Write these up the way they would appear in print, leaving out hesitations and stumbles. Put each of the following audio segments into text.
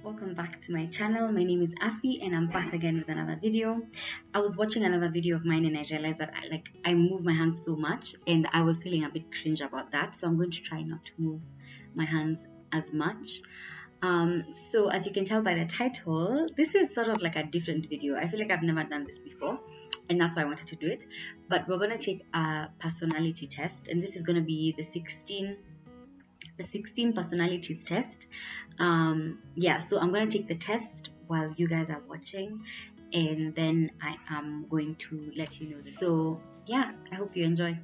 Welcome back to my channel. My name is Afi and I'm back again with another video. I was watching another video of mine and I realized that I move my hands so much and I was feeling a bit cringe about that, so I'm going to try not to move my hands as much. So as you can tell by the title, this is sort of like a different video. I feel like I've never done this before and that's why I wanted to do it. But we're going to take a personality test, and this is going to be the 16 personalities test. So I'm going to take the test while you guys are watching, and then I am going to let you know. So yeah, I hope you enjoy.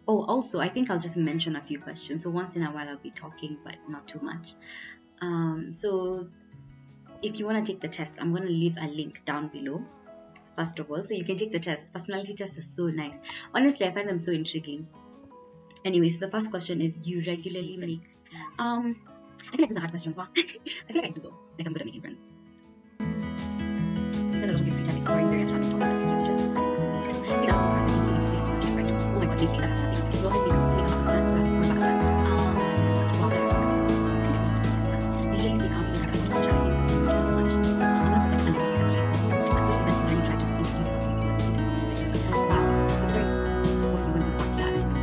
Also, I think I'll just mention a few questions. So once in a while I'll be talking, but not too much. So if you want to take the test, I'm going to leave a link down below, first of all, so you can take the test. Personality tests are so nice. Honestly, I find them so intriguing. Anyway, so the first question is, you regularly make... I feel like these are hard questions, huh? I feel like I do though. Like I'm good at making friends. Spend a lot of your free time exploring various random topics that pique your interest. See that? Oh my god, lately that has happened. You always make a plan or a back plan. Usually stay calm even at a much challenging. Not too much. I'm not perfect and acceptable. At social events, when you try to introduce yourself to people. Wow, considering what I'm going to ask you, I have to try.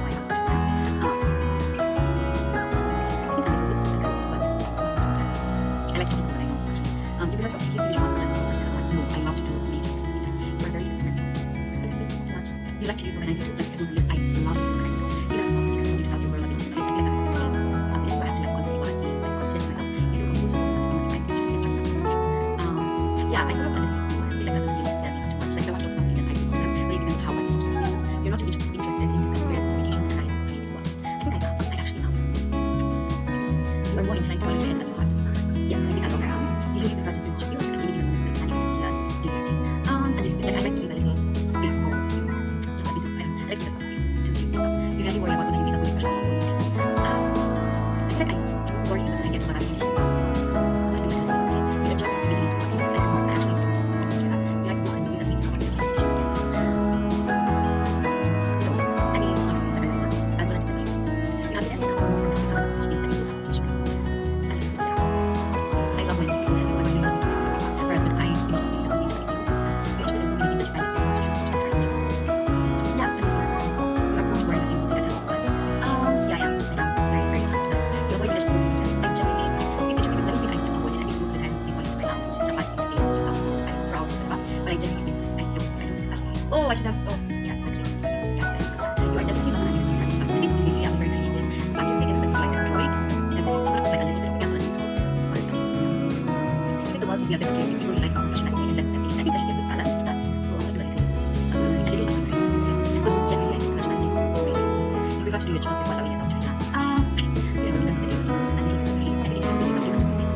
I like to do what I know. Do you prefer to finish one or no, I love to do make it. You're very sentimental. You like to use organizing tools like schedule lists. I love using organizing tools. Even small stickers you without your loving. I get that as a routine. It's so I have to constantly work confidence myself. You feel comfortable just when someone might just get struck I sort of understand. I feel like that doesn't really scare me too much. Like I want to do something and I do program, but even how I want to do it. You're not interested in discussing various communications and analysis of creative work. I think I am. I actually am. You are more inclined to follow your head than your heart. Yes, I think I also am. Usually prefer just to watch videos and any moments and planning particular liberty. And it's like I like to leave a little space for you. Just a bit of time. I like to get some space to choose yourself. You really worry about whether you make a good impression or not. I feel like I do worry because I get what I'm really supposed to. I do it as you enjoy participating in parties. Like once I actually do that. You like more and use a meeting about your communication. So, I mean, I'm going to say happiness comes more from the accomplishment than the accomplishment. I love when people tell you when you love it. Whereas when I finish something, it doesn't seem like it. Usually there's so many things that you find it to try to do. Yeah, and this is more. You are more worried about things to get along with. Yeah, I am. Very, very happy to that. You avoid the vegetables and processed. I generally, it's interesting because I don't think I need to avoid it. I think most of the time it's equally right now, which is a bad thing to say. It just sounds I'm proud of it, but I generally think I don't exactly. Oh, I should have. Oh, yeah, exactly. Yeah, you are definitely not an interesting type of person. I think usually I'm very creative. But just things that you like to enjoy. And then I'm like a little bit of gambling. I think the world would be a better place if you really like professionality and less empathy. I think there should be a good balance to that. So I'm going to do a little bit of because generally I think professionality is really important. You prefer to do your job before allowing yourself to relax. You know, because there is a little bit of everything else is up to something.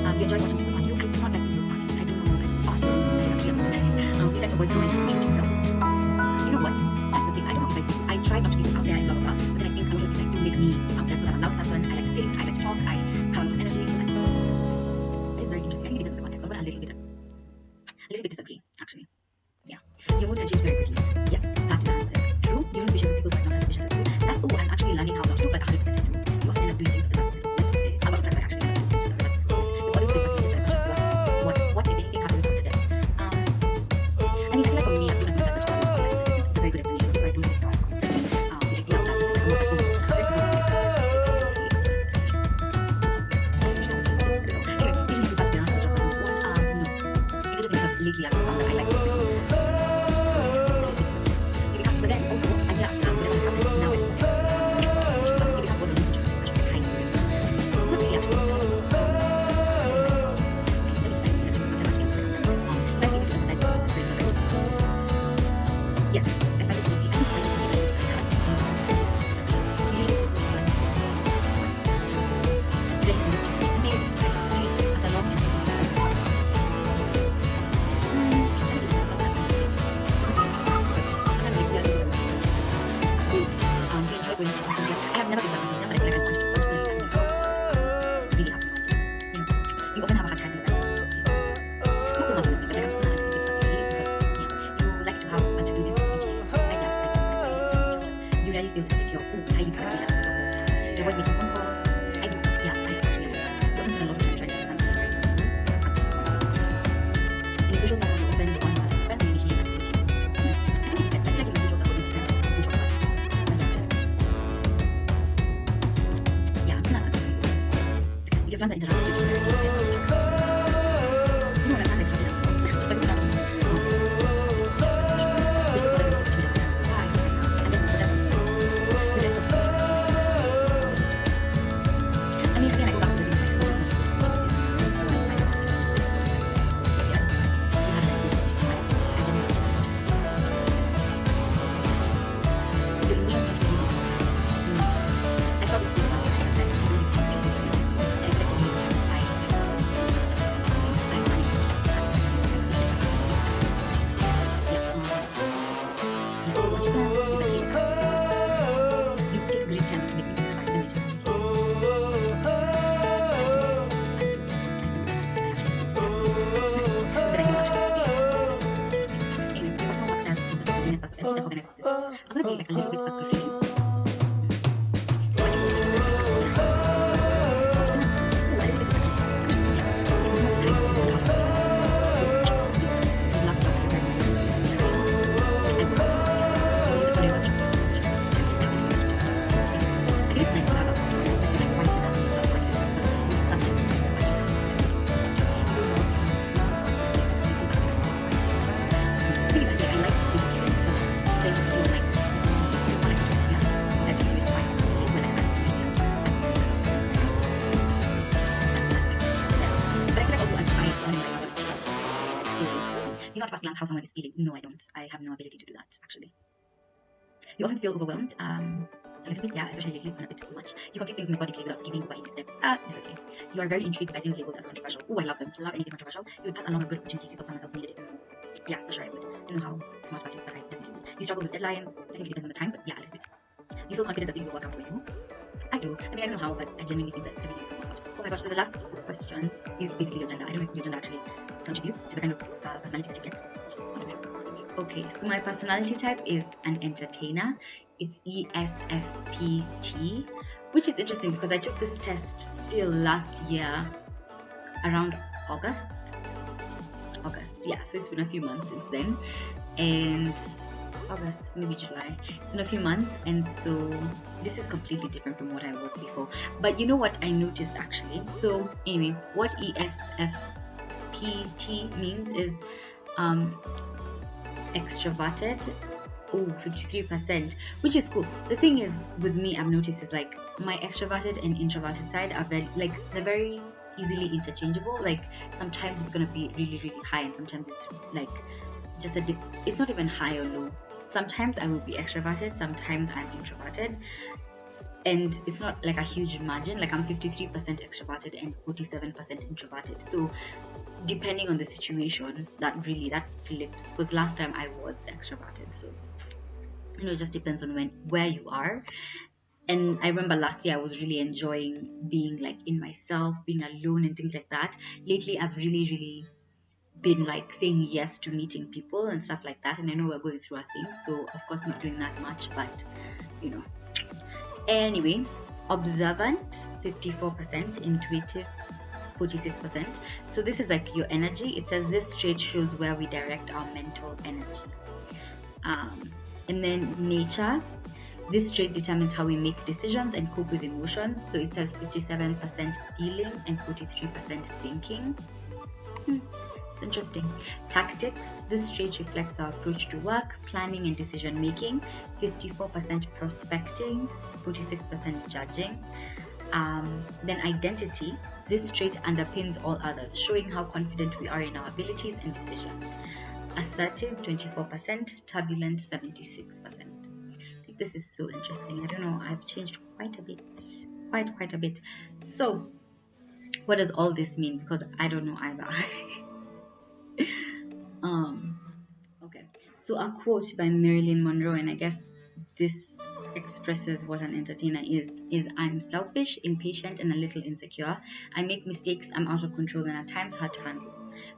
You enjoy watching people argue. I do not like people arguing. I don't know why. You like to avoid throwing exposure to yourself. You know what? That's the thing. I don't know if I do. I try not to be so out there and blah blah blah. But then I think a lot of things do make me out there because I'm a loud person. I like to sing. I like to talk. I have a lot of energy. So it's very interesting. I think it depends on the context. I'm going to a little bit tukianza interactive with very different. You know when I like you know, like I mean, again, I go back to the thing like, so I find it yes, you have that good I genuinely the illusion is really I saw this quote about it and said it's really contributing and it's like amazing I'm finding it you take great time to make people cry when they just I'm gonna be like a little bit aggressive. You know at first glance how someone is feeling. No, I don't. I have no ability to do that, actually. You often feel overwhelmed, a little bit, yeah, especially lately, it's been a bit too much. You complete things methodically without skipping by any steps. It's okay. You are very intrigued by things labeled as controversial. Oh, I love them. Love anything controversial. You would pass along a good opportunity if you thought someone else needed it. Yeah, for sure I would. I don't know how smart that is, but I definitely would. You struggle with deadlines. I think it depends on the time, but yeah, a little bit. You feel confident that things will work out for you. I do. I mean, I don't know how, but I genuinely think that everything's will work out. Oh my gosh, so the last question is basically your gender. I don't know if your gender actually contributes to the kind of personality that you get. Okay, so my personality type is an entertainer. It's ESFPT, which is interesting because I took this test still last year around August. Yeah, so it's been a few months since then. And August, maybe July. It's been a few months, and so this is completely different from what I was before. But you know what I noticed actually? So anyway, what ESFPT means is extroverted. Oh, 53%, which is cool. The thing is with me, I've noticed is like my extroverted and introverted side are very like they're very easily interchangeable. Like sometimes it's gonna be really really high, and sometimes it's like just a dip. It's not even high or low. Sometimes I will be extroverted, sometimes I'm introverted, and it's not like a huge margin. Like I'm 53% extroverted and 47% introverted. So depending on the situation, that flips. Because last time I was extroverted, so you know, it just depends on where you are. And I remember last year I was really enjoying being like in myself, being alone and things like that. Lately I've really been like saying yes to meeting people and stuff like that. And I know we're going through a thing, so of course not doing that much, but you know. Anyway, observant 54%, intuitive 46%. So this is like your energy. It says this trait shows where we direct our mental energy. And then nature, this trait determines how we make decisions and cope with emotions. So it says 57% feeling and 43% thinking. Interesting. Tactics, this trait reflects our approach to work, planning and decision making. 54% prospecting, 46% judging. Then identity, this trait underpins all others, showing how confident we are in our abilities and decisions. Assertive 24%, turbulent 76%. I think this is so interesting. I don't know, I've changed quite a bit. Quite a bit. So what does all this mean? Because I don't know either. Okay, so a quote by Marilyn Monroe, and I guess this expresses what an entertainer is I'm selfish, impatient, and a little insecure. I make mistakes, I'm out of control, and at times hard to handle.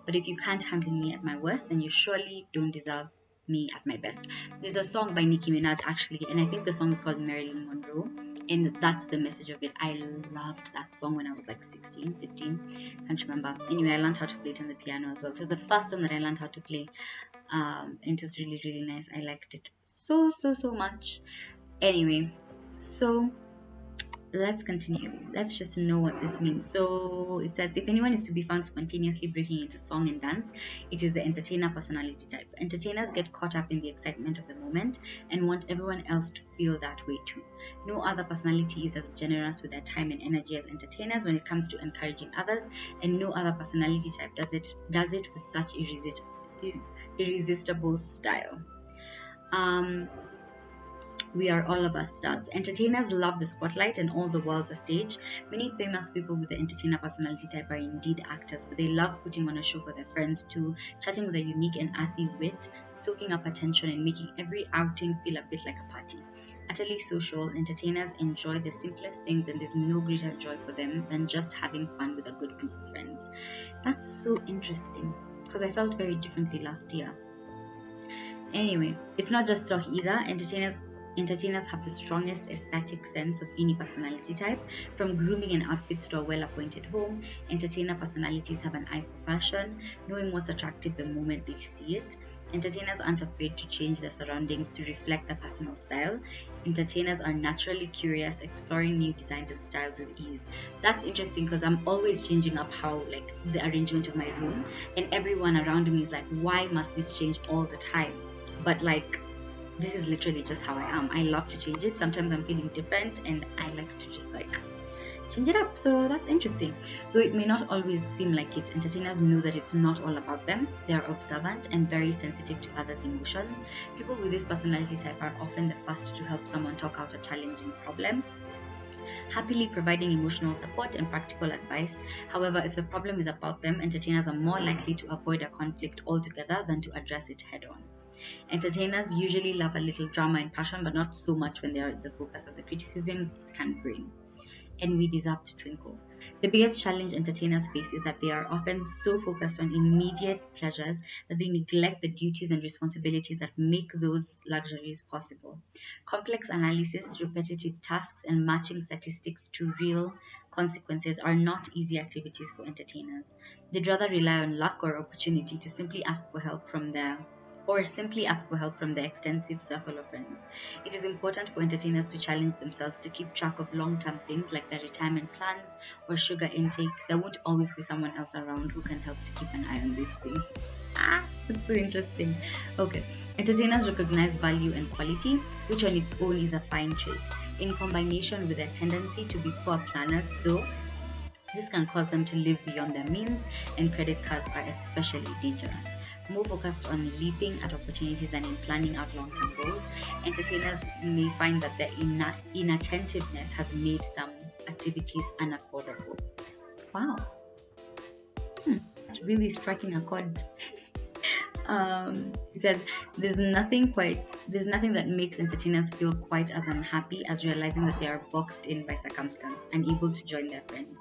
But if you can't handle me at my worst, then you surely don't deserve me at my best. There's a song by Nicki Minaj actually, and I think the song is called Marilyn Monroe, and that's the message of it. I loved that song when I was like 16, 15, can't remember. Anyway, I learned how to play it on the piano as well. It was the first song that I learned how to play, and it was really nice. I liked it so much. Anyway, so let's continue. Let's just know what this means. So it says if anyone is to be found spontaneously breaking into song and dance, it is the entertainer personality type. Entertainers get caught up in the excitement of the moment and want everyone else to feel that way too. No other personality is as generous with their time and energy as entertainers when it comes to encouraging others, and no other personality type does it with such irresistible style. Um, we are all of us stars. Entertainers love the spotlight and all the world's a stage. Many famous people with the entertainer personality type are indeed actors, but they love putting on a show for their friends too, chatting with a unique and earthy wit, soaking up attention and making every outing feel a bit like a party. Utterly social, entertainers enjoy the simplest things, and there's no greater joy for them than just having fun with a good group of friends. That's so interesting because I felt very differently last year. Anyway, it's not just talk either. Entertainers have the strongest aesthetic sense of any personality type. From grooming and outfits to a well-appointed home, entertainer personalities have an eye for fashion, knowing what's attractive the moment they see it. Entertainers aren't afraid to change their surroundings to reflect their personal style. Entertainers are naturally curious, exploring new designs and styles with ease. That's interesting because I'm always changing up how, like, the arrangement of my room, and everyone around me is like, why must this change all the time? But like, this is literally just how I am. I love to change it. Sometimes I'm feeling different and I like to just like change it up. So that's interesting. Though it may not always seem like it, entertainers know that it's not all about them. They are observant and very sensitive to others' emotions. People with this personality type are often the first to help someone talk out a challenging problem, happily providing emotional support and practical advice. However, if the problem is about them, entertainers are more likely to avoid a conflict altogether than to address it head on. Entertainers usually love a little drama and passion, but not so much when they are the focus of the criticisms it can bring. And we deserve to twinkle. The biggest challenge entertainers face is that they are often so focused on immediate pleasures that they neglect the duties and responsibilities that make those luxuries possible. Complex analysis, repetitive tasks, and matching statistics to real consequences are not easy activities for entertainers. They'd rather rely on luck or opportunity to simply ask for help from their extensive circle of friends. It is important for entertainers to challenge themselves to keep track of long term things like their retirement plans or sugar intake. There won't always be someone else around who can help to keep an eye on these things. That's so interesting. Okay. Entertainers recognize value and quality, which on its own is a fine trait. In combination with their tendency to be poor planners, though, this can cause them to live beyond their means, and credit cards are especially dangerous. More focused on leaping at opportunities than in planning out long term goals, entertainers may find that their inattentiveness has made some activities unaffordable. Wow, that's really striking a chord. It says there's nothing that makes entertainers feel quite as unhappy as realizing that they are boxed in by circumstance, unable to join their friends.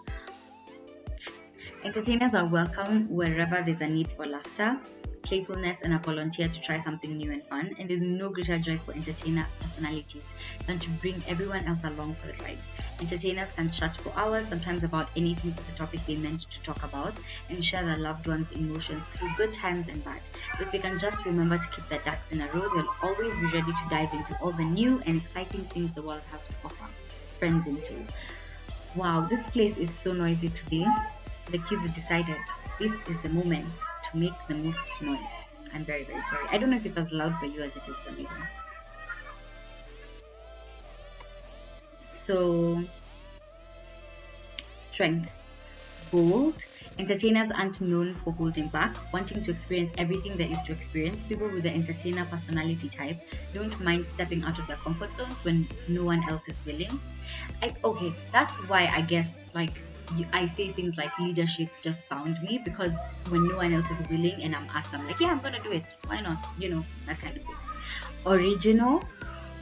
Entertainers are welcome wherever there's a need for laughter, playfulness, and a volunteer to try something new and fun, and there's no greater joy for entertainer personalities than to bring everyone else along for the ride. Entertainers can chat for hours, sometimes about anything but the topic they meant to talk about, and share their loved ones' emotions through good times and bad. If they can just remember to keep their ducks in a row, they'll always be ready to dive into all the new and exciting things the world has to offer. Friends into. Wow, this place is so noisy today. The kids decided this is the moment to make the most noise. I'm very, very sorry. I don't know if it's as loud for you as it is for me. So, strengths. Bold. Entertainers aren't known for holding back, wanting to experience everything there is to experience. People with the entertainer personality type don't mind stepping out of their comfort zones when no one else is willing. Okay, that's why I guess like I say things like leadership just found me, because when no one else is willing and I'm asked, I'm like, yeah, I'm gonna do it. Why not? That kind of thing. Original.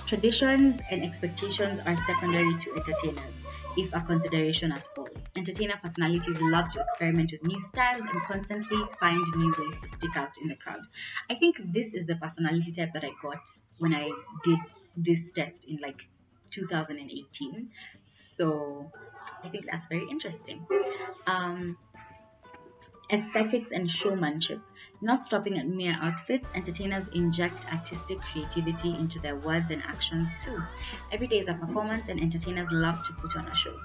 Traditions and expectations are secondary to entertainers, if a consideration at all. Entertainer personalities love to experiment with new styles and constantly find new ways to stick out in the crowd. I think this is the personality type that I got when I did this test in like 2018. So I think that's very interesting. Um, Aesthetics and showmanship. Not stopping at mere outfits, entertainers inject artistic creativity into their words and actions too. Every day is a performance, and entertainers love to put on a show.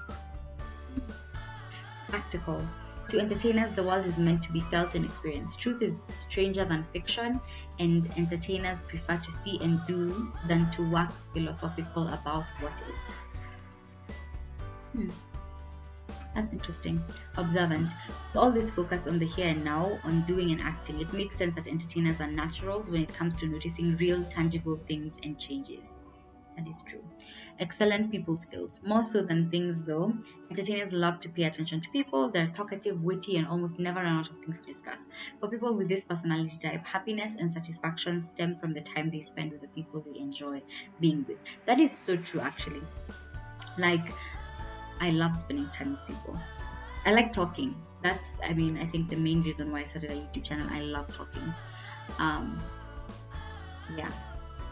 Practical. To entertainers, the world is meant to be felt and experienced. Truth is stranger than fiction, and entertainers prefer to see and do than to wax philosophical about what is. That's interesting. Observant. All this focus on the here and now, on doing and acting, it makes sense that entertainers are naturals when it comes to noticing real, tangible things and changes. That is true. Excellent people skills. More so than things though, entertainers love to pay attention to people. They're talkative, witty, and almost never run out of things to discuss. For people with this personality type, happiness and satisfaction stem from the time they spend with the people they enjoy being with. That is so true, actually. Like, I love spending time with people. I like talking. That's, I think the main reason why I started a YouTube channel. I love talking. Yeah.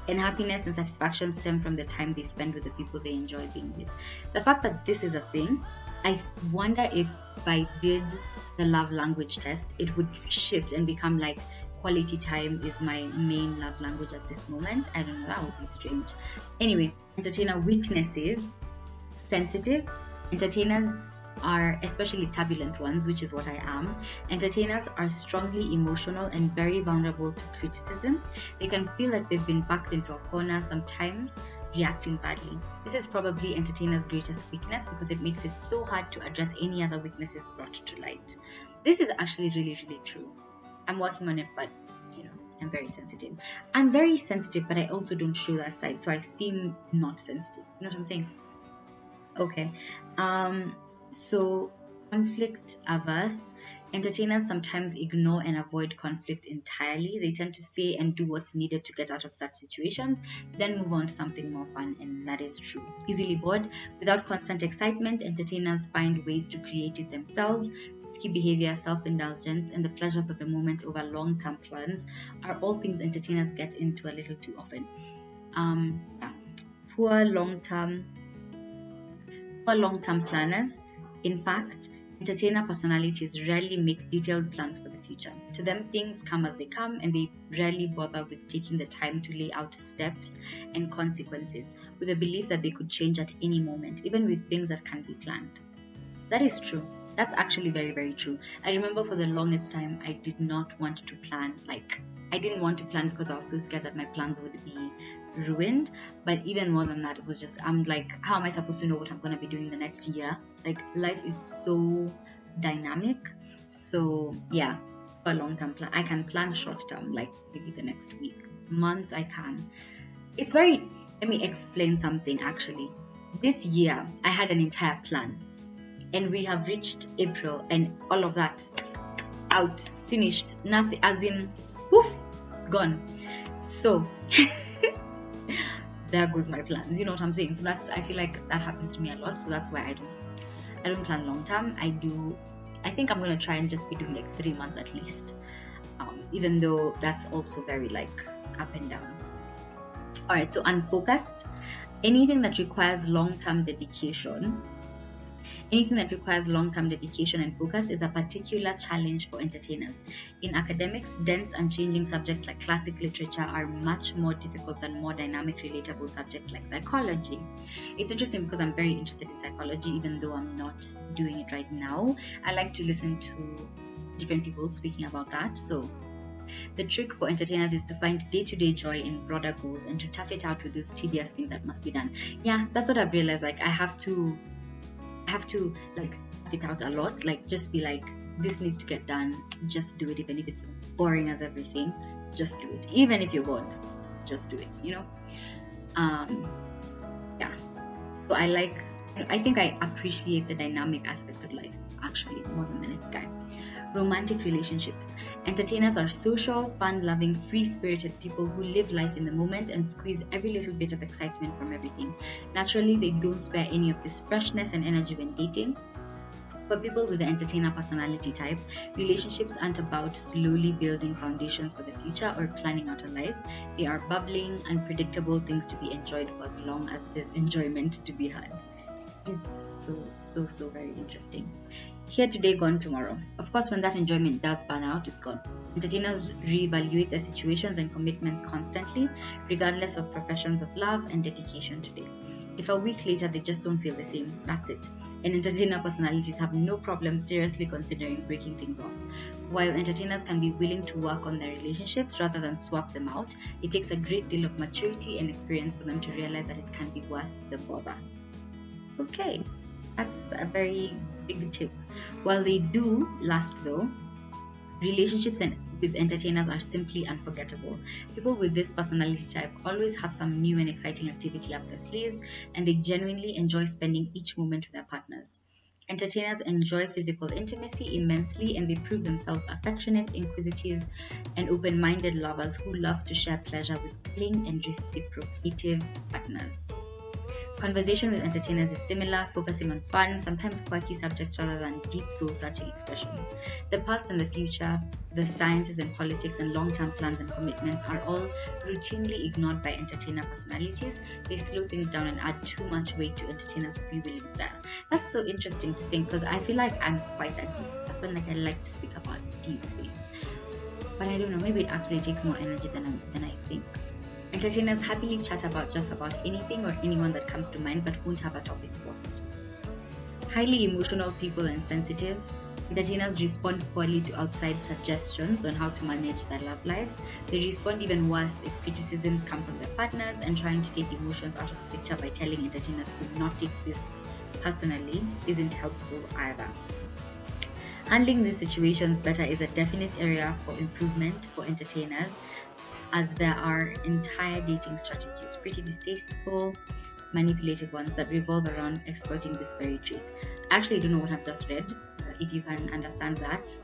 And happiness and satisfaction stem from the time they spend with the people they enjoy being with. The fact that this is a thing, I wonder if I did the love language test, it would shift and become like quality time is my main love language at this moment. I don't know, that would be strange. Anyway, entertainer weaknesses. Sensitive. Entertainers are, especially turbulent ones, which is what I am. Entertainers are strongly emotional and very vulnerable to criticism. They can feel like they've been backed into a corner, sometimes reacting badly. This is probably entertainers' greatest weakness because it makes it so hard to address any other weaknesses brought to light. This is actually really, really true. I'm working on it, but I'm very sensitive. I'm very sensitive, but I also don't show that side, so I seem not sensitive. You know what I'm saying? Okay. So conflict averse. Entertainers sometimes ignore and avoid conflict entirely. They tend to say and do what's needed to get out of such situations, then move on to something more fun, and that is true. Easily bored. Without constant excitement, entertainers find ways to create it themselves. Risky behavior, self-indulgence, and the pleasures of the moment over long-term plans are all things entertainers get into a little too often. Poor long-term planners. In fact, entertainer personalities rarely make detailed plans for the future. To them, things come as they come, and they rarely bother with taking the time to lay out steps and consequences, with the belief that they could change at any moment, even with things that can be planned. That is true. That's actually very, very true. I remember for the longest time, I did not want to plan. I didn't want to plan because I was so scared that my plans would be ruined. But even more than that, it was just, I'm like, how am I supposed to know what I'm going to be doing the next year? Life is so dynamic. So yeah, for a long-term plan, I can plan short-term, like maybe the next week, month. I can. Let me explain something actually. This year, I had an entire plan, and we have reached April, and all of that out, finished, nothing, as in, poof, gone. So there goes my plans. You know what I'm saying? So I feel like that happens to me a lot. So that's why I don't plan long term. I think I'm gonna try and just be doing 3 months at least. Even though that's also very up and down. Alright, so unfocused. Anything that requires long-term dedication and focus is a particular challenge for entertainers. In academics, dense and changing subjects like classic literature are much more difficult than more dynamic, relatable subjects like psychology. It's interesting because I'm very interested in psychology, even though I'm not doing it right now. I like to listen to different people speaking about that. So the trick for entertainers is to find day-to-day joy in broader goals and to tough it out with those tedious things that must be done. Yeah, that's what I've realized. I have to tough it out a lot. Just be this needs to get done. Just do it, even if it's boring as everything. Just do it, even if you're bored. Just do it. Yeah. So I think I appreciate the dynamic aspect of life actually more than the next guy. Romantic relationships. Entertainers are social, fun-loving, free-spirited people who live life in the moment and squeeze every little bit of excitement from everything. Naturally, they don't spare any of this freshness and energy when dating. For people with the entertainer personality type, relationships aren't about slowly building foundations for the future or planning out a life. They are bubbling, unpredictable things to be enjoyed for as long as there's enjoyment to be had. It's so very interesting. Here today, gone tomorrow. Of course, when that enjoyment does burn out, it's gone. Entertainers reevaluate their situations and commitments constantly, regardless of professions of love and dedication today. If a week later they just don't feel the same, that's it. And entertainer personalities have no problem seriously considering breaking things off. While entertainers can be willing to work on their relationships rather than swap them out, it takes a great deal of maturity and experience for them to realize that it can be worth the bother. Okay, that's a very big tip. While they do last though, relationships with entertainers are simply unforgettable. People with this personality type always have some new and exciting activity up their sleeves, and they genuinely enjoy spending each moment with their partners. Entertainers enjoy physical intimacy immensely, and they prove themselves affectionate, inquisitive, and open-minded lovers who love to share pleasure with willing and reciprocative partners. Conversation with entertainers is similar, focusing on fun, sometimes quirky subjects rather than deep soul-searching expressions. The past and the future, the sciences and politics and long-term plans and commitments are all routinely ignored by entertainer personalities. They slow things down and add too much weight to entertainers' freewheeling style. That's so interesting to think because I feel like I'm quite a deep person. Like I like to speak about deep things, but I don't know. Maybe it actually takes more energy than I think. Entertainers happily chat about just about anything or anyone that comes to mind but won't have a topic first. Highly emotional people and sensitive, entertainers respond poorly to outside suggestions on how to manage their love lives. They respond even worse if criticisms come from their partners, and trying to take emotions out of the picture by telling entertainers to not take this personally isn't helpful either. Handling these situations better is a definite area for improvement for entertainers, as there are entire dating strategies, pretty distasteful, manipulative ones that revolve around exploiting this very trait. I actually don't know what I've just read, if you can understand that.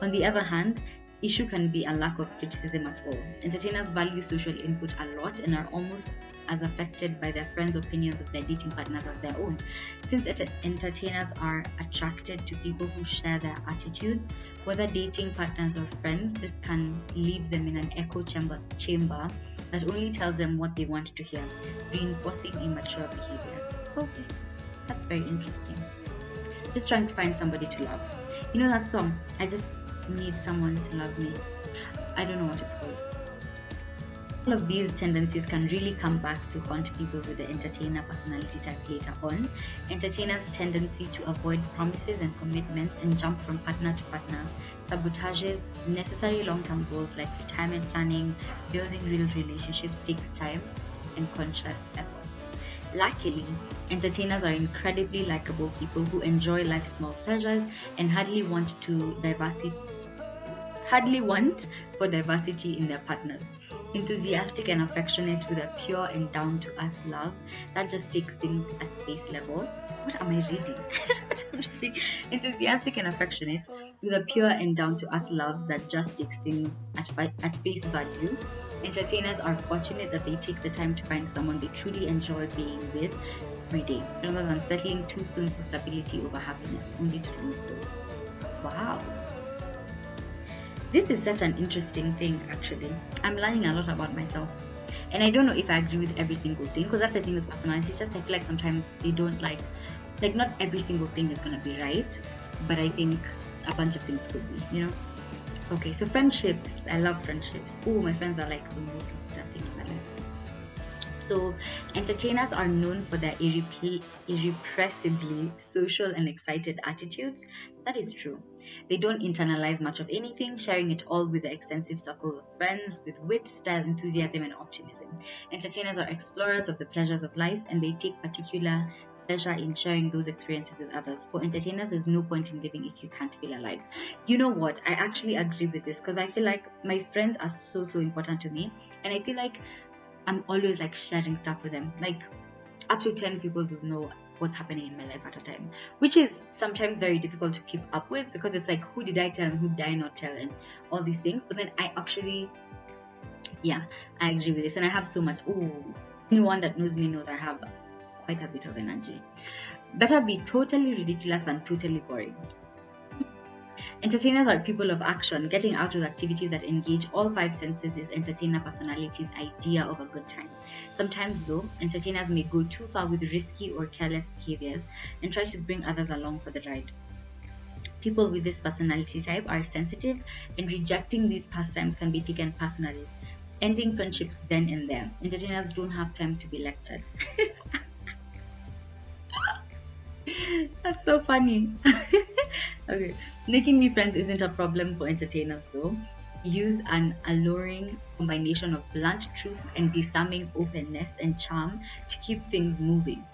On the other hand, issue can be a lack of criticism at all. Entertainers value social input a lot and are almost as affected by their friends' opinions of their dating partners as their own. Since entertainers are attracted to people who share their attitudes, whether dating partners or friends, this can leave them in an echo chamber that only tells them what they want to hear, reinforcing immature behavior. Okay, that's very interesting. Just trying to find somebody to love. You know that song, I just need someone to love me. I don't know what it's called. All of these tendencies can really come back to haunt people with the entertainer personality type later on. Entertainers' tendency to avoid promises and commitments and jump from partner to partner sabotages necessary long-term goals like retirement planning. Building real relationships takes time and conscious efforts. Luckily, entertainers are incredibly likable people who enjoy life's small pleasures and hardly want for diversity in their partners. Enthusiastic and affectionate with a pure and down-to-earth love that just takes things at face level. What am I reading? Enthusiastic and affectionate with a pure and down-to-earth love that just takes things at face value. Entertainers are fortunate that they take the time to find someone they truly enjoy being with every day, rather than settling too soon for stability over happiness, only to lose both. Wow. This is such an interesting thing, actually. I'm learning a lot about myself. And I don't know if I agree with every single thing, because that's the thing with personality. It's just I feel like sometimes they don't like not every single thing is going to be right, but I think a bunch of things could be, you know? Okay, so friendships. I love friendships. Oh, my friends are like the most important thing in my life. So, entertainers are known for their irrepressibly social and excited attitudes. That is true. They don't internalize much of anything, sharing it all with the extensive circle of friends with wit, style, enthusiasm, and optimism. Entertainers are explorers of the pleasures of life, and they take particular pleasure in sharing those experiences with others. For entertainers, there's no point in living if you can't feel alive. You know what? I actually agree with this because I feel like my friends are so important to me, and I feel like I'm always like sharing stuff with them. Like up to 10 people will know what's happening in my life at a time, which is sometimes very difficult to keep up with because it's like, who did I tell and who did I not tell and all these things. But then I actually, I agree with this, and I have so much. Anyone that knows me knows I have quite a bit of energy. Better be totally ridiculous than totally boring. Entertainers are people of action. Getting out with activities that engage all five senses is entertainer personality's idea of a good time. Sometimes though, entertainers may go too far with risky or careless behaviors and try to bring others along for the ride. People with this personality type are sensitive, and rejecting these pastimes can be taken personally, ending friendships then and there. Entertainers don't have time to be lectured. That's so funny. Okay, making new friends isn't a problem for entertainers though. Use an alluring combination of blunt truths and disarming openness and charm to keep things moving.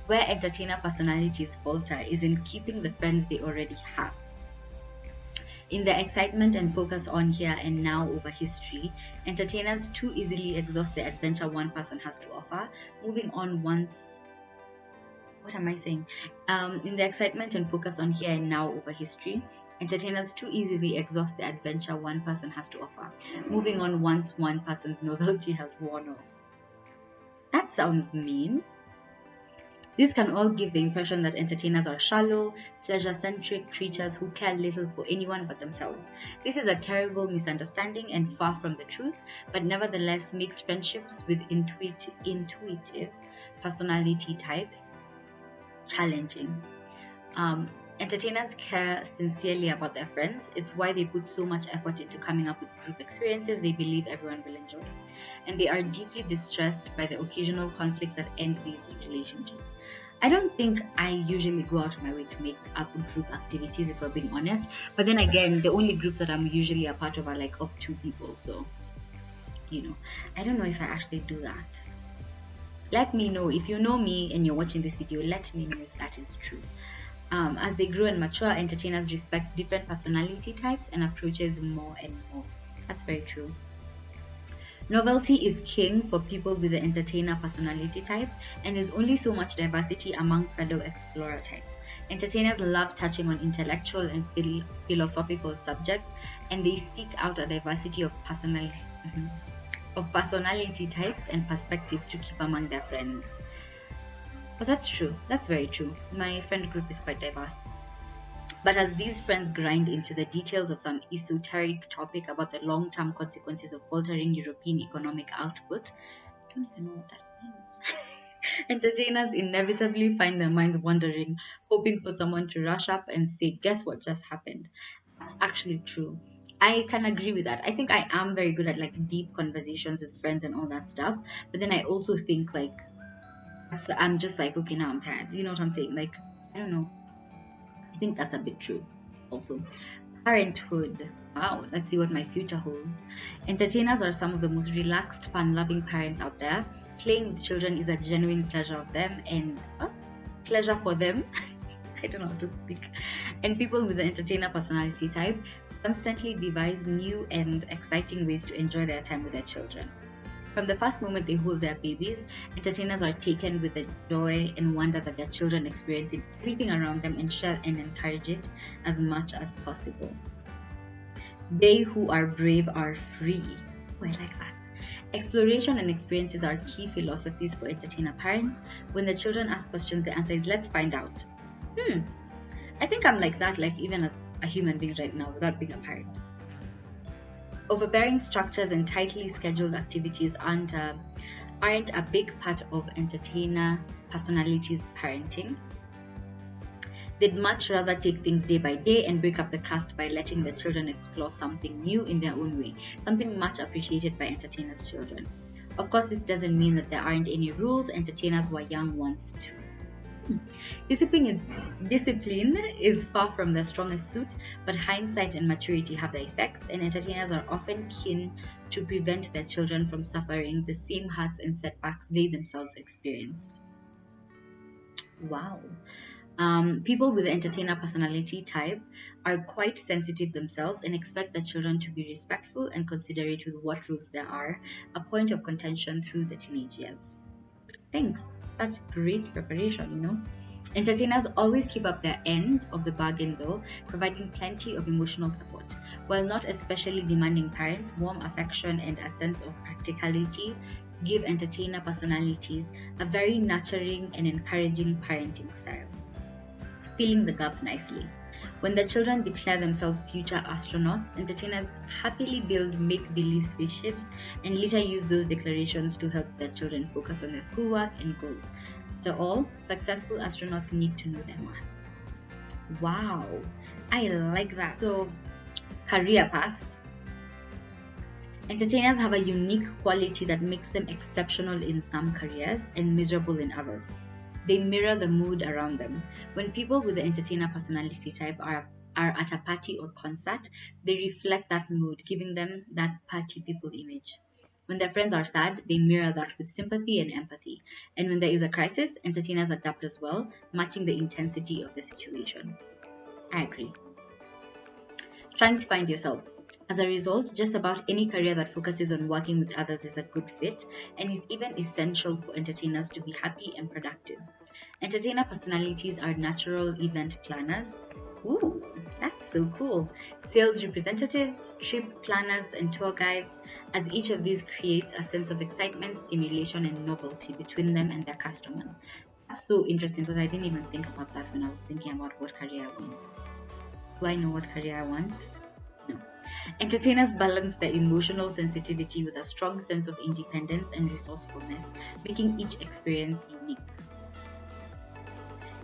Where entertainer personalities falter is in keeping the friends they already have. In the excitement and focus on here and now over history, entertainers too easily exhaust the adventure one person has to offer, moving on once. What am I saying? In the excitement and focus on here and now over history, entertainers too easily exhaust the adventure one person has to offer, moving on once one person's novelty has worn off. That sounds mean. This can all give the impression that entertainers are shallow, pleasure-centric creatures who care little for anyone but themselves. This is a terrible misunderstanding and far from the truth, but nevertheless makes friendships with intuitive personality types challenging. Entertainers care sincerely about their friends. It's why they put so much effort into coming up with group experiences they believe everyone will enjoy. And they are deeply distressed by the occasional conflicts that end these relationships. I don't think I usually go out of my way to make up group activities, if we're being honest. But then again, the only groups that I'm usually a part of are like of 2 people. So, I don't know if I actually do that. Let me know if you know me and you're watching this video. Let me know if that is true. As they grow and mature, entertainers respect different personality types and approaches more and more. That's very true. Novelty is king for people with the entertainer personality type, and there's only so much diversity among fellow explorer types. Entertainers love touching on intellectual and philosophical subjects, and they seek out a diversity of personality types and perspectives to keep among their friends. But that's true. That's very true. My friend group is quite diverse. But as these friends grind into the details of some esoteric topic about the long-term consequences of faltering European economic output, I don't even know what that means. Entertainers inevitably find their minds wandering, hoping for someone to rush up and say, "Guess what just happened?" That's actually true. I can agree with that. I think I am very good at like deep conversations with friends and all that stuff. But then I also think like I'm just like, okay, now I'm tired. You know what I'm saying? Like, I don't know. I think that's a bit true also. Parenthood. Wow, let's see what my future holds. Entertainers are some of the most relaxed, fun-loving parents out there. Playing with children is a genuine pleasure of them and pleasure for them. I don't know how to speak. And people with the entertainer personality type constantly devise new and exciting ways to enjoy their time with their children. From the first moment they hold their babies, entertainers are taken with the joy and wonder that their children experience in everything around them and share and encourage it as much as possible. They who are brave are free. Oh, I like that. Exploration and experiences are key philosophies for entertainer parents. When the children ask questions, the answer is, "Let's find out." I think I'm like that, like even as a human being right now, without being a parent. Overbearing structures and tightly scheduled activities aren't a big part of entertainer personalities parenting. They'd much rather take things day by day and break up the crust by letting the children explore something new in their own way, something much appreciated by entertainers' children. Of course, this doesn't mean that there aren't any rules. Entertainers were young once too. Discipline is far from their strongest suit, but hindsight and maturity have their effects, and entertainers are often keen to prevent their children from suffering the same hurts and setbacks they themselves experienced. Wow. People with the entertainer personality type are quite sensitive themselves and expect their children to be respectful and considerate with what rules there are, a point of contention through the teenage years. Thanks. Such great preparation, Entertainers always keep up their end of the bargain though, providing plenty of emotional support. While not especially demanding parents, warm affection and a sense of practicality give entertainer personalities a very nurturing and encouraging parenting style. Filling the gap nicely. When the children declare themselves future astronauts, entertainers happily build make-believe spaceships and later use those declarations to help their children focus on their schoolwork and goals. After all, successful astronauts need to know their math. Wow, I like that. So, career paths. Entertainers have a unique quality that makes them exceptional in some careers and miserable in others. They mirror the mood around them. When people with the entertainer personality type are at a party or concert, they reflect that mood, giving them that party people image. When their friends are sad, they mirror that with sympathy and empathy. And when there is a crisis, entertainers adapt as well, matching the intensity of the situation. I agree. Trying to find yourself. As a result, just about any career that focuses on working with others is a good fit and is even essential for entertainers to be happy and productive. Entertainer personalities are natural event planners. Ooh, that's so cool. Sales representatives, trip planners, and tour guides, as each of these creates a sense of excitement, stimulation, and novelty between them and their customers. That's so interesting because I didn't even think about that when I was thinking about what career I want. Do I know what career I want? No. Entertainers balance their emotional sensitivity with a strong sense of independence and resourcefulness, making each experience unique.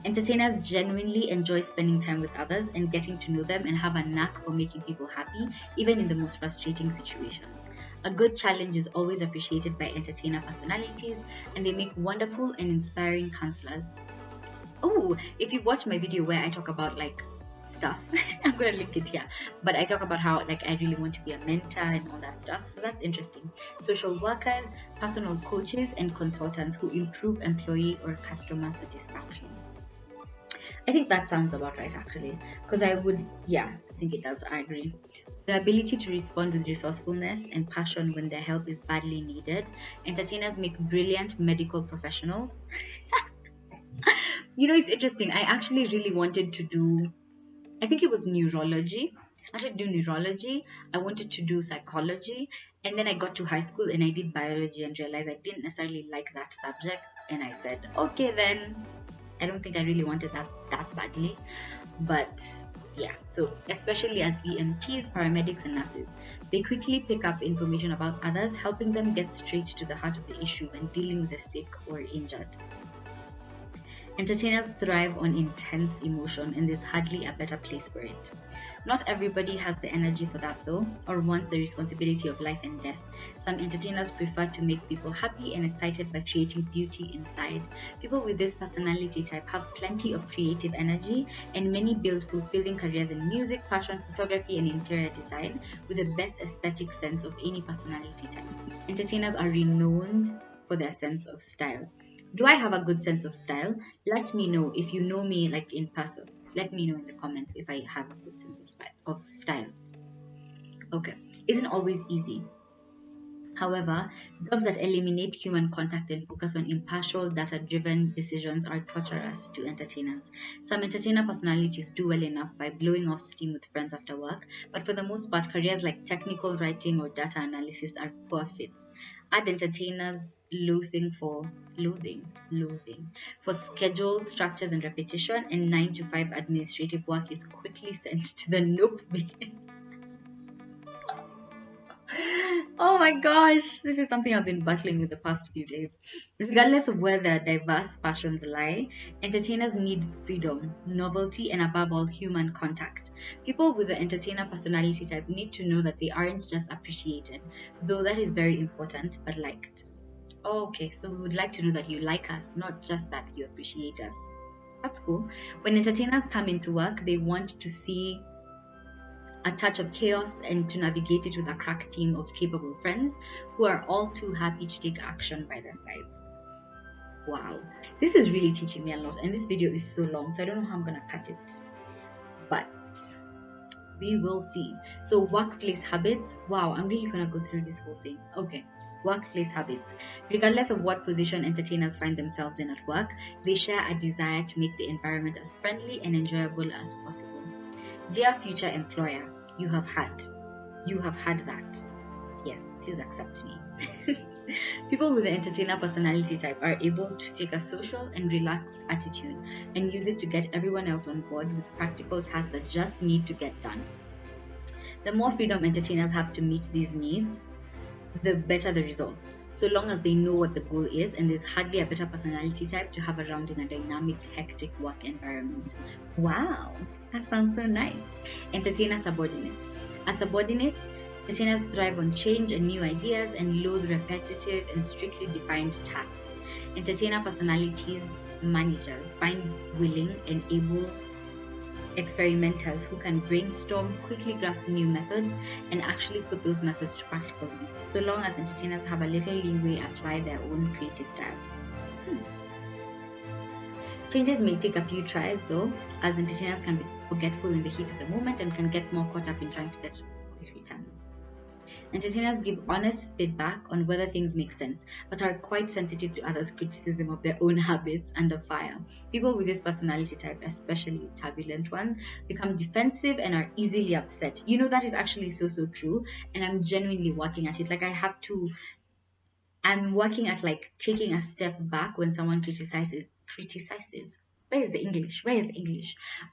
Entertainers genuinely enjoy spending time with others and getting to know them and have a knack for making people happy, even in the most frustrating situations. A good challenge is always appreciated by entertainer personalities, and they make wonderful and inspiring counselors. Oh, if you watch my video where I talk about stuff, I'm gonna link it here, but I talk about how I really want to be a mentor and all that stuff, so that's interesting. Social workers, personal coaches, and consultants who improve employee or customer satisfaction. I think that sounds about right, actually, because I think it does. I agree. The ability to respond with resourcefulness and passion when their help is badly needed. Entertainers make brilliant medical professionals. It's interesting. I actually really wanted to do, I think it was neurology. I should do neurology. I wanted to do psychology. And then I got to high school and I did biology and realized I didn't necessarily like that subject. And I said, okay, then I don't think I really wanted that badly. But yeah, so especially as EMTs, paramedics, and nurses, they quickly pick up information about others, helping them get straight to the heart of the issue when dealing with the sick or injured. Entertainers thrive on intense emotion, and there's hardly a better place for it. Not everybody has the energy for that though, or wants the responsibility of life and death. Some entertainers prefer to make people happy and excited by creating beauty inside. People with this personality type have plenty of creative energy, and many build fulfilling careers in music, fashion, photography, and interior design with the best aesthetic sense of any personality type. Entertainers are renowned for their sense of style. Do I have a good sense of style? Let me know if you know me in person. Let me know in the comments if I have a good sense of style. Okay, isn't always easy. However, jobs that eliminate human contact and focus on impartial, data-driven decisions are torturous to entertainers. Some entertainer personalities do well enough by blowing off steam with friends after work, but for the most part, careers like technical writing or data analysis are poor fits. Add entertainers loathing for schedules, structures, and repetition, and 9 to 5 administrative work is quickly sent to the nope bin. Oh my gosh, this is something I've been battling with the past few days. Regardless of where their diverse passions lie, entertainers need freedom, novelty, and above all, human contact. People with the entertainer personality type need to know that they aren't just appreciated, though that is very important, but liked. Okay, so we would like to know that you like us, not just that you appreciate us. That's cool. When entertainers come into work, they want to see a touch of chaos and to navigate it with a crack team of capable friends who are all too happy to take action by their side. Wow, this is really teaching me a lot, and this video is so long, so I don't know how I'm gonna cut it, but we will see. So workplace habits. Wow, I'm really gonna go through this whole thing. Okay. Workplace habits. Regardless of what position entertainers find themselves in at work, they share a desire to make the environment as friendly and enjoyable as possible. Dear future employer, you have had that. Yes, please accept me. People with the entertainer personality type are able to take a social and relaxed attitude and use it to get everyone else on board with practical tasks that just need to get done. The more freedom entertainers have to meet these needs, the better the results, so long as they know what the goal is, and there's hardly a better personality type to have around in a dynamic, hectic work environment. Wow, That sounds so nice. Entertainer subordinates. As subordinates, entertainers thrive on change and new ideas and loathe repetitive and strictly defined tasks. Entertainer personalities, managers, find willing and able experimenters who can brainstorm, quickly grasp new methods, and actually put those methods to practical use, so long as entertainers have a little leeway and try their own creative style. Changes may take a few tries though, as entertainers can be forgetful in the heat of the moment and can get more caught up in trying to get quick returns. Entertainers give honest feedback on whether things make sense, but are quite sensitive to others' criticism of their own habits under fire. People with this personality type, especially turbulent ones, become defensive and are easily upset. You know, that is actually so true, and I'm genuinely working at it. Like, I'm working at like taking a step back when someone criticizes. Where is the English?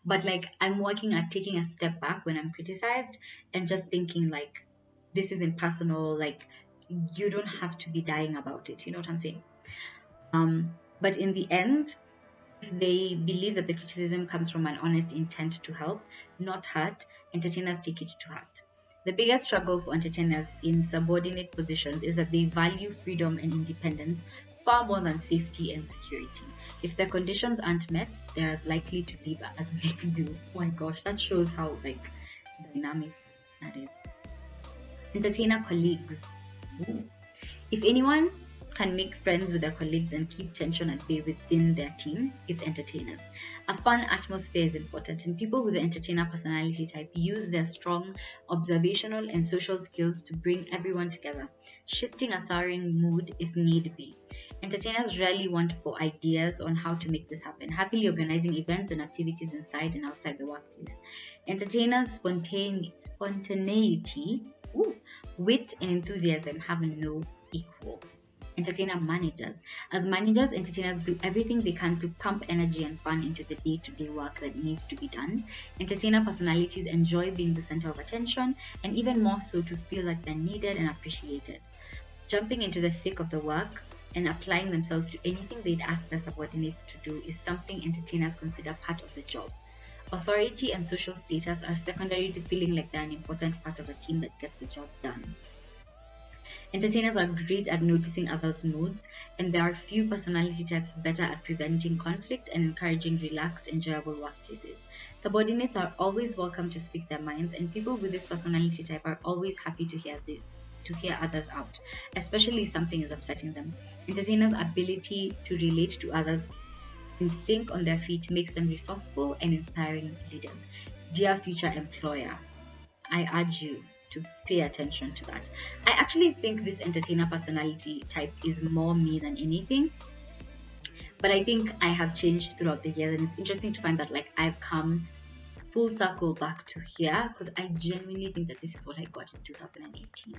But like, I'm working at taking a step back when I'm criticized and just thinking like, this isn't personal. Like, you don't have to be dying about it. You know what I'm saying? But in the end, if they believe that the criticism comes from an honest intent to help, not hurt, entertainers take it to heart. The biggest struggle for entertainers in subordinate positions is that they value freedom and independence far more than safety and security. If their conditions aren't met, they are as likely to leave as make do. Oh my gosh, that shows how like dynamic that is. Entertainer colleagues. Ooh. If anyone can make friends with their colleagues and keep tension at bay within their team, it's entertainers. A fun atmosphere is important, and people with the entertainer personality type use their strong observational and social skills to bring everyone together, shifting a souring mood if need be. Entertainers rarely want for ideas on how to make this happen, happily organizing events and activities inside and outside the workplace. Entertainers' spontaneity, wit, and enthusiasm have no equal. Entertainer managers. As managers, entertainers do everything they can to pump energy and fun into the day-to-day work that needs to be done. Entertainer personalities enjoy being the center of attention, and even more so to feel like they're needed and appreciated. Jumping into the thick of the work and applying themselves to anything they'd ask their subordinates to do is something entertainers consider part of the job. Authority and social status are secondary to feeling like they're an important part of a team that gets the job done. Entertainers are great at noticing others' moods, and there are few personality types better at preventing conflict and encouraging relaxed, enjoyable workplaces. Subordinates are always welcome to speak their minds, and people with this personality type are always happy to hear others out, especially if something is upsetting them. Entertainers' ability to relate to others and think on their feet makes them resourceful and inspiring leaders. Dear future employer, I urge you to pay attention to that. I actually think this entertainer personality type is more me than anything, but I think I have changed throughout the years, and it's interesting to find that like I've come full circle back to here, because I genuinely think that this is what I got in 2018.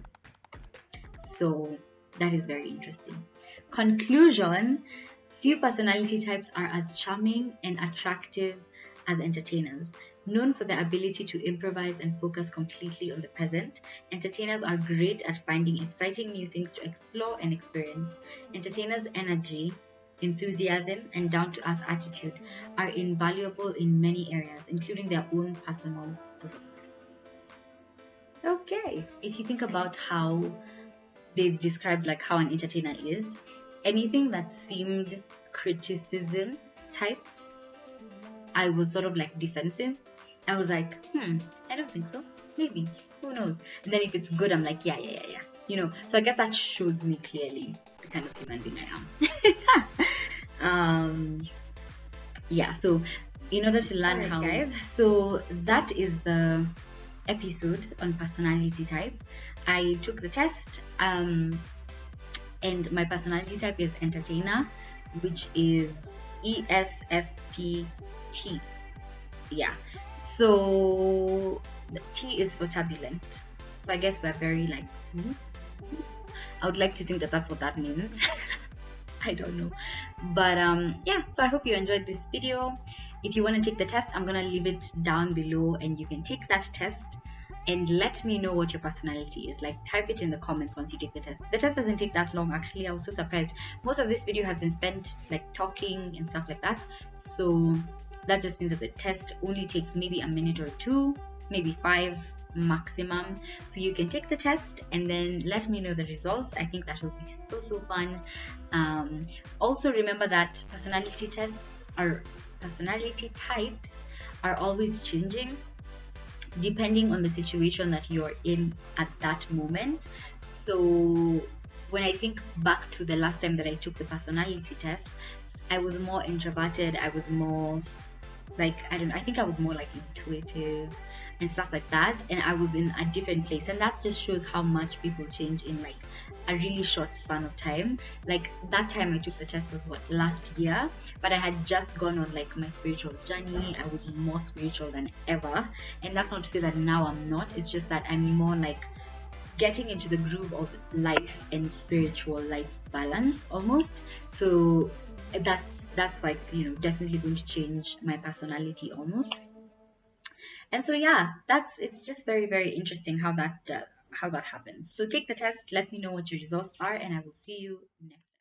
So that is very interesting. Conclusion: few personality types are as charming and attractive as entertainers. Known for their ability to improvise and focus completely on the present, entertainers are great at finding exciting new things to explore and experience. Entertainers' energy, enthusiasm, and down-to-earth attitude are invaluable in many areas, including their own personal growth. Okay, if you think about how they've described like how an entertainer is, anything that seemed criticism type, I was sort of like defensive. I was like, I don't think so. Maybe. Who knows? And then if it's good, I'm like, yeah. You know, so I guess that shows me clearly the kind of human being I am. Yeah, so in order to learn how, guys, so that is the episode on personality type. I took the test, and my personality type is entertainer, which is ESFP T. Yeah. So the T is for turbulent. So I guess we're very like, I would like to think that that's what that means. I don't know. But yeah, so I hope you enjoyed this video. If you want to take the test, I'm going to leave it down below and you can take that test and let me know what your personality is. Like, type it in the comments once you take the test. The test doesn't take that long, actually. I was so surprised. Most of this video has been spent like talking and stuff like that. So That just means that the test only takes maybe a minute or two, maybe 5 maximum. So you can take the test and then let me know the results. I think that will be so fun. Also remember that personality types are always changing depending on the situation that you're in at that moment. So when I think back to the last time that I took the personality test, I was more introverted. I was more like, I don't know, I think I was more like intuitive and stuff like that, and I was in a different place, and that just shows how much people change in like a really short span of time. Like that time I took the test was what, last year, but I had just gone on like my spiritual journey. I was more spiritual than ever, and that's not to say that now I'm not. It's just that I'm more like getting into the groove of life and spiritual life balance almost. So that's like, definitely going to change my personality almost. And so yeah, that's it's just very interesting how that happens. So take the test, let me know what your results are, and I will see you next time.